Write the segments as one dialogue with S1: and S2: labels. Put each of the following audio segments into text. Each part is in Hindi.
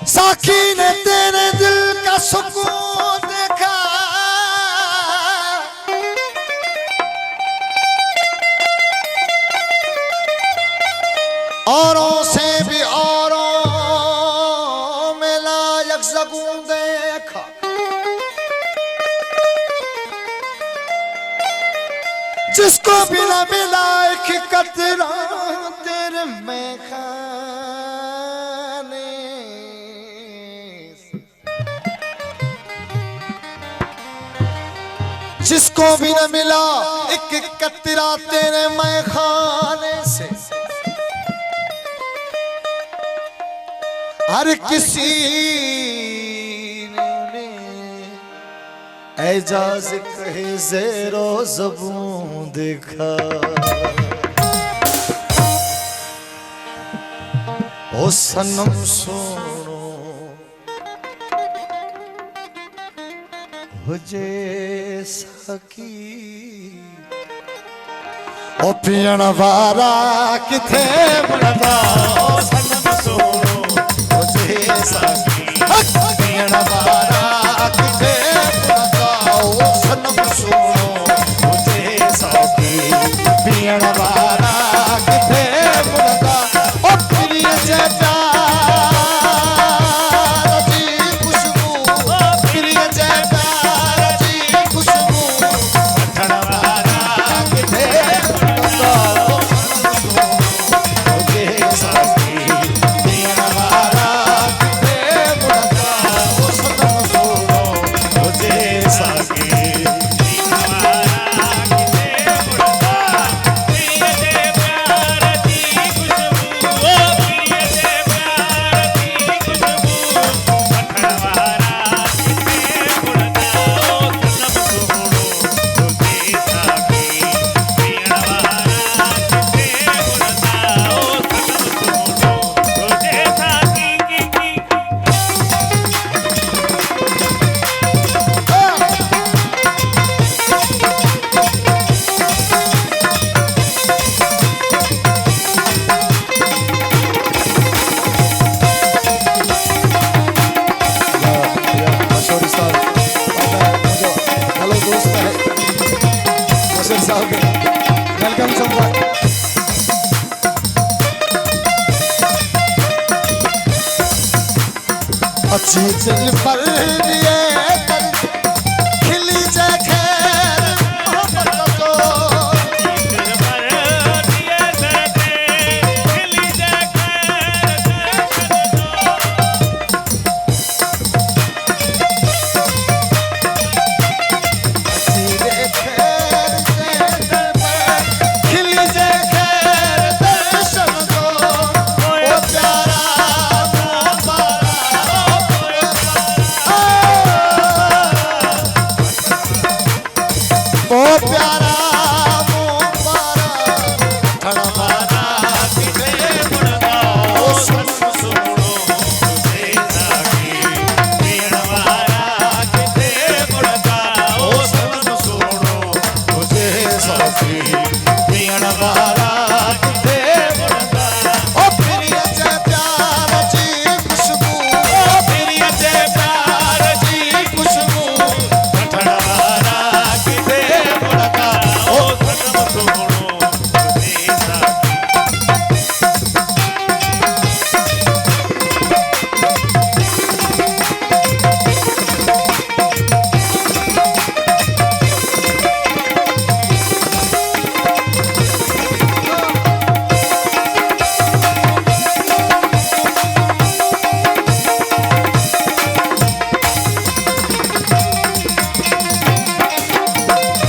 S1: साकी ने तेरे दिल का सुकून देखा, औरों से भी औरों में लायक सकून देखा। जिसको भी न मिला एक कतरा तेरे में खाने से, जिसको भी न मिला एक कतरा तेरे मैं खाने से, हर किसी ने एजाज कहे ज़ेरो ज़बूं देखा। ओ सनम सुनो हुजे सकी, ओ पियण वारा किथे बनदा। ओ सनम सुनो हुजे सकी, पियण वारा किथे बनदा। ओ सनम सुनो हुजे सकी, पियण वारा किथे बनदा। ओ प्रिय जे प्यार जी खुशबू, ओ प्रिय जे प्यार जी खुशबू, वठण वारा किथे बनदा। ओ हुजे सकी, पियण वारा किथे बनदा। ओ सनम सुनो हुजे सकी, पियण वारा किथे बनदा। प्रिय जे प्यार जी खुशबू, ओ प्रिय जे प्यार जी खुशबू, वठण वारा किथे बनदा। ओ सनम सुनो हुजे सकी, पियण वारा किथे बनदा। ओ सनम सुनो हुजे सकी की मशहूर साहब जो हेलो दोस्त है मशहूर साहब वेलकम संवाद। अच्छी दिल पर दिए पर खिली जाए खैर मोहब्बत को, दिल पर दिए दर्दे खिली जाए खैर खिली जाए खैर दर्शन को। ओ प्यारा ओ प्यारा मुबारा वठण वारा किथे बनदा। ओ सनम सुनो हुजे सकी, पियण वारा किथे बनदा। ओ सनम सुनो हुजे सकी, पियण वारा किथे बनदा। ओ प्रिय जे प्यार जी खुशबू, ओ प्रिय जे प्यार जी खुशबू, वठण वारा किथे बनदा। ओ सनम सुनो हुजे सकी।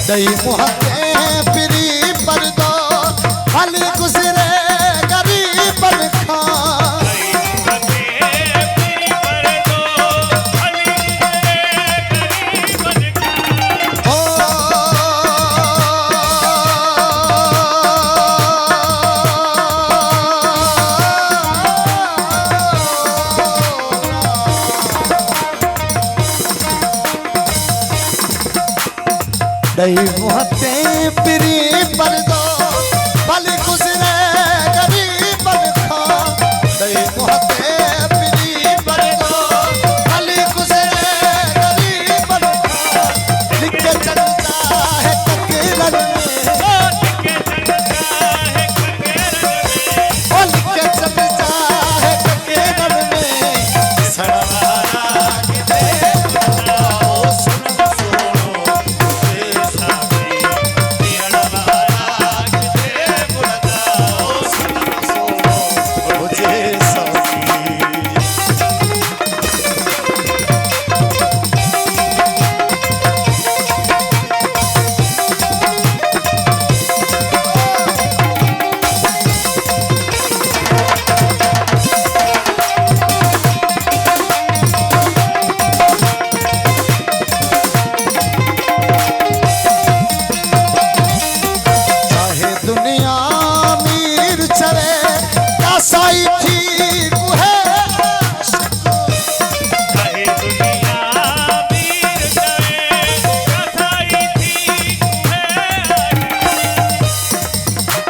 S1: दई मुहब्बते पिरी पर दो भले गुजरे गरीब लिखा। ओ दई मुहब्बते पिरी पर दो भले गुजरे गरीब लिखा। दई मुहब्बते पिरी पर दो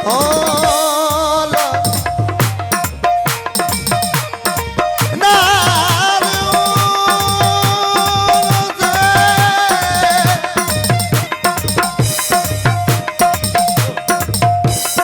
S1: ओ